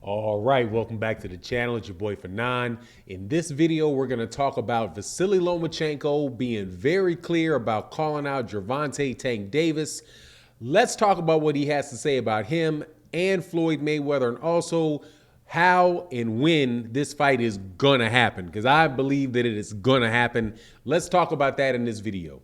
All right, welcome back to the channel. It's your boy Fanon. In this video, we're going to talk about Vasily Lomachenko being very clear about calling out Gervonta Tank Davis. Let's talk about what he has to say about him and Floyd Mayweather, and also how and when this fight is going to happen, because I believe that it is going to happen. Let's talk about that in this video.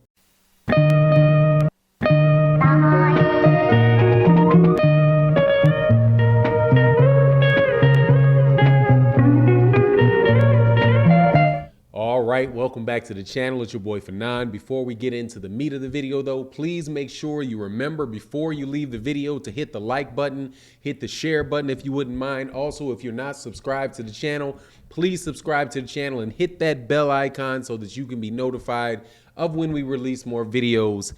All right, welcome back to the channel. It's your boy Fanon. Before we get into the meat of the video though, please make sure you remember before you leave the video to hit the like button, hit the share button if you wouldn't mind. Also, if you're not subscribed to the channel, please subscribe to the channel and hit that bell icon so that you can be notified of when we release more videos.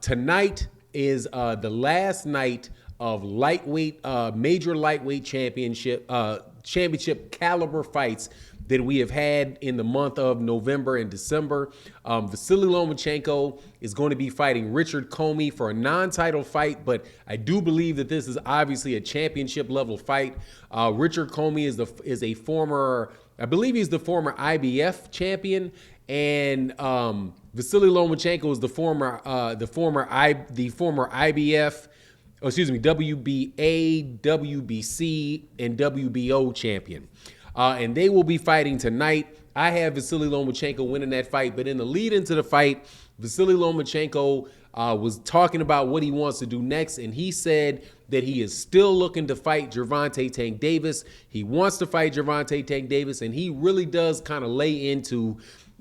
Tonight is the last night of major lightweight championship caliber fights that we have had in the month of November and December. Vasily Lomachenko is going to be fighting Richard Commey for a non-title fight, but I do believe that this is obviously a championship level fight. Richard Commey is a former, I believe he's the former IBF champion, and Vasily Lomachenko is the former IBF, WBA, WBC, and WBO champion. And they will be fighting tonight. I have Vasily Lomachenko winning that fight, but in the lead into the fight, Vasily Lomachenko was talking about what he wants to do next, and he said that he is still looking to fight Gervonta Tank Davis. He wants to fight Gervonta Tank Davis, and he really does kind of lay into,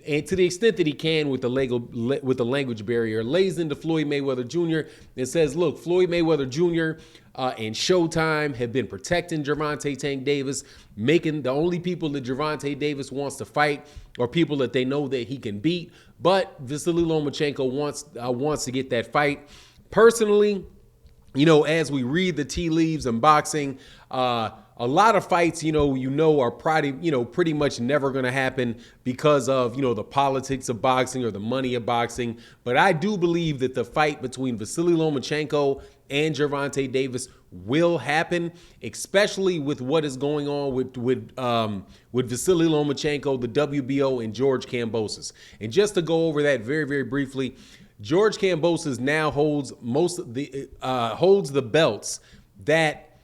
and to the extent that he can with the language barrier, lays into Floyd Mayweather Jr. and says, look, Floyd Mayweather Jr. And Showtime have been protecting Gervonta Tank Davis, making the only people that Gervonta Davis wants to fight are people that they know that he can beat. But Vasily Lomachenko wants to get that fight. Personally, you know, as we read the tea leaves in boxing, a lot of fights, are pretty much never going to happen because of, the politics of boxing or the money of boxing. But I do believe that the fight between Vasily Lomachenko and Gervonta Davis will happen, especially with what is going on with Vasily Lomachenko, the WBO, and George Kambosos. And just to go over that very, very briefly, George Kambosos now holds the belts that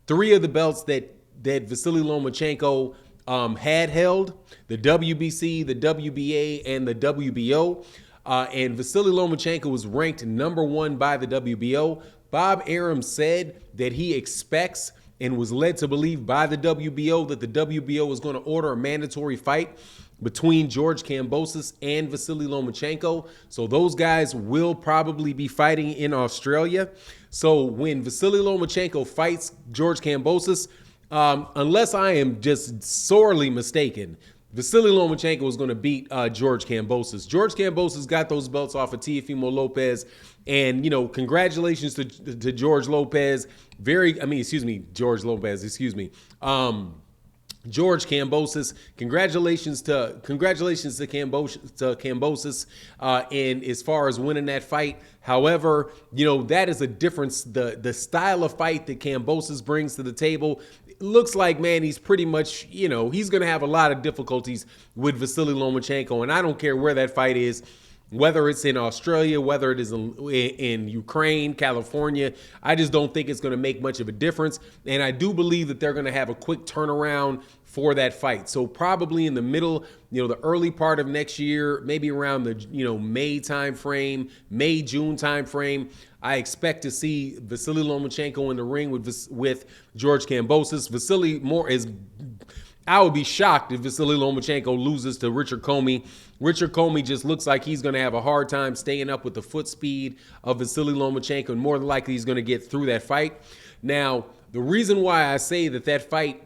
three of the belts that Vasily Lomachenko had held: the WBC, the WBA, and the WBO. And Vasily Lomachenko was ranked #1 by the WBO. Bob Arum said that he expects and was led to believe by the WBO that the WBO was going to order a mandatory fight between George Kambosos and Vasily Lomachenko. So those guys will probably be fighting in Australia. So when Vasily Lomachenko fights George Kambosos, unless I am just sorely mistaken, Vasily Lomachenko is going to beat George Kambosos. George Kambosos got those belts off of Teofimo Lopez, and congratulations to George Lopez. George Kambosos. Congratulations to Kambosos and as far as winning that fight. However, that is a difference. The style of fight that Kambosos brings to the table, it looks like, man, he's pretty much, he's going to have a lot of difficulties with Vasily Lomachenko, and I don't care where that fight is. Whether it's in Australia, whether it is in Ukraine, California, I just don't think it's going to make much of a difference. And I do believe that they're going to have a quick turnaround for that fight. So probably in the middle, the early part of next year, maybe around the, May timeframe, May-June timeframe, I expect to see Vasily Lomachenko in the ring with George Kambosos. I would be shocked if Vasily Lomachenko loses to Richard Commey. Richard Commey just looks like he's going to have a hard time staying up with the foot speed of Vasily Lomachenko, and more than likely he's going to get through that fight. Now, the reason why I say that fight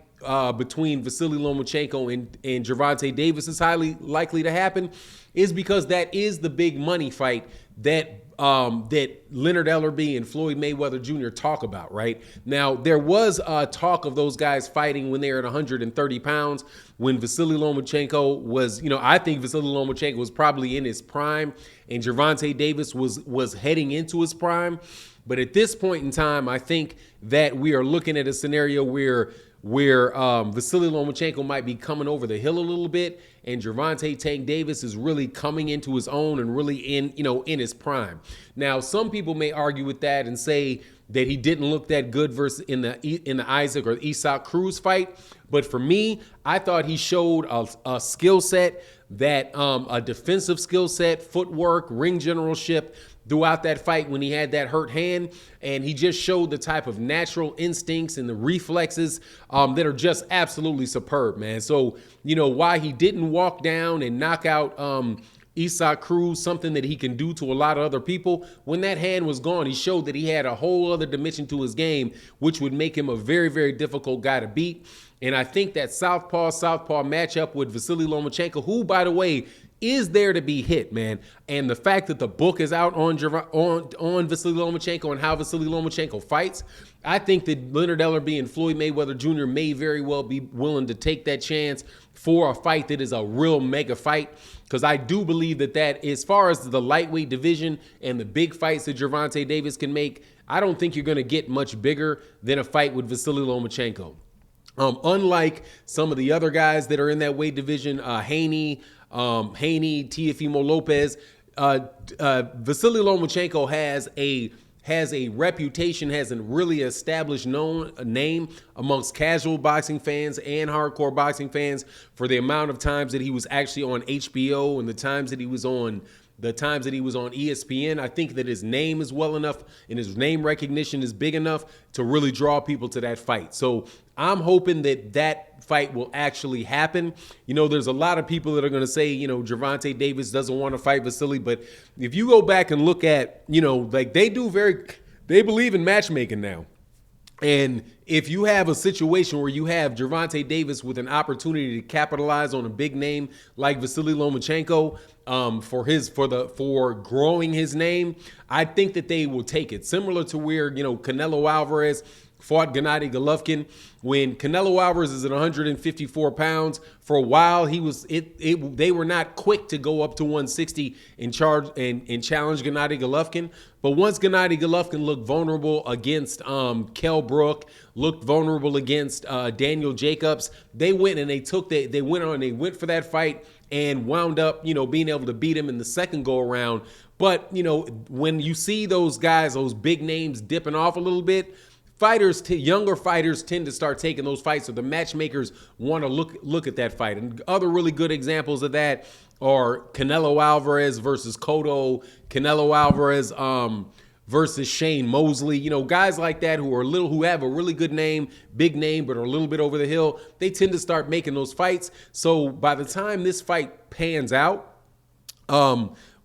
between Vasily Lomachenko and Gervonta Davis is highly likely to happen is because that is the big money fight that Leonard Ellerbe and Floyd Mayweather Jr. talk about, right? Now, there was talk of those guys fighting when they were at 130 pounds, when Vasily Lomachenko was, I think Vasily Lomachenko was probably in his prime, and Gervonta Davis was heading into his prime. But at this point in time, I think that we are looking at a scenario where Vasily Lomachenko might be coming over the hill a little bit, and Gervonta Tank Davis is really coming into his own and really in his prime. Now, some people may argue with that and say that he didn't look that good versus in the Isaac or Isaac Cruz fight. But for me, I thought he showed a skill set that a defensive skill set, footwork, ring generalship throughout that fight when he had that hurt hand. And he just showed the type of natural instincts and the reflexes that are just absolutely superb, man. So, why he didn't walk down and knock out Isaac Cruz, something that he can do to a lot of other people, when that hand was gone, he showed that he had a whole other dimension to his game, which would make him a very, very difficult guy to beat. And I think that southpaw matchup with Vasily Lomachenko, who, by the way, is there to be hit, man. And the fact that the book is out on Vasily Lomachenko and how Vasily Lomachenko fights, I think that Leonard Ellerbe and Floyd Mayweather Jr. may very well be willing to take that chance for a fight that is a real mega fight. Because I do believe that as far as the lightweight division and the big fights that Gervonta Davis can make, I don't think you're going to get much bigger than a fight with Vasily Lomachenko. Unlike some of the other guys that are in that weight division, Haney, Teofimo Lopez, Vasily Lomachenko has a reputation, has a really established name amongst casual boxing fans and hardcore boxing fans for the amount of times that he was actually on HBO and the times that he was on ESPN. I think that his name is well enough and his name recognition is big enough to really draw people to that fight. So I'm hoping that fight will actually happen. There's a lot of people that are going to say, Gervonta Davis doesn't want to fight Vasily. But if you go back and look at, they believe in matchmaking now. And if you have a situation where you have Gervonta Davis with an opportunity to capitalize on a big name like Vasily Lomachenko for growing his name, I think that they will take it. Similar to where, Canelo Alvarez fought Gennady Golovkin. When Canelo Alvarez is at 154 pounds, for a while they were not quick to go up to 160 and challenge Gennady Golovkin. But once Gennady Golovkin looked vulnerable against Kell Brook, looked vulnerable against Daniel Jacobs, they went for that fight and wound up, being able to beat him in the second go around. But, when you see those guys, those big names dipping off a little bit, younger fighters tend to start taking those fights, so the matchmakers want to look at that fight. And other really good examples of that are Canelo Alvarez versus Cotto, Canelo Alvarez versus Shane Mosley. Guys like that who have a really good name, big name, but are a little bit over the hill. They tend to start making those fights. So by the time this fight pans out,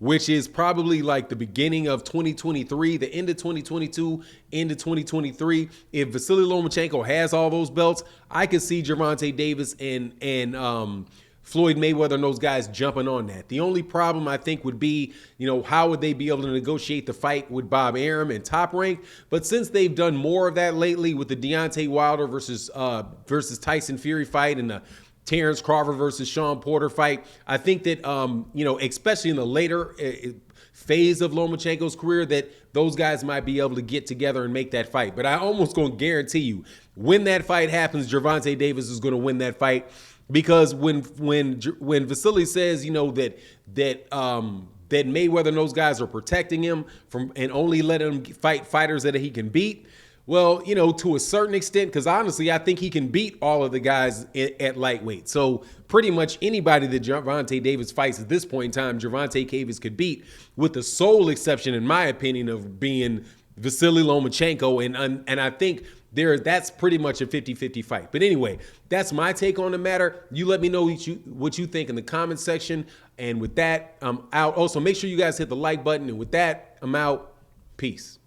which is probably like the beginning of 2023, the end of 2022, into 2023. If Vasily Lomachenko has all those belts, I could see Gervonta Davis and Floyd Mayweather and those guys jumping on that. The only problem I think would be, how would they be able to negotiate the fight with Bob Arum and Top Rank? But since they've done more of that lately with the Deontay Wilder versus Tyson Fury fight and the Terrence Crawford versus Sean Porter fight, I think that, especially in the later phase of Lomachenko's career, that those guys might be able to get together and make that fight. But I almost going to guarantee you, when that fight happens, Gervonta Davis is going to win that fight, because when Vasily says, that Mayweather and those guys are protecting him from and only let him fight fighters that he can beat. Well, to a certain extent, because honestly, I think he can beat all of the guys at lightweight. So pretty much anybody that Gervonta Davis fights at this point in time, Gervonta Davis could beat, with the sole exception, in my opinion, of being Vasily Lomachenko. And I think that's pretty much a 50-50 fight. But anyway, that's my take on the matter. You let me know what you think in the comments section. And with that, I'm out. Also, make sure you guys hit the like button. And with that, I'm out. Peace.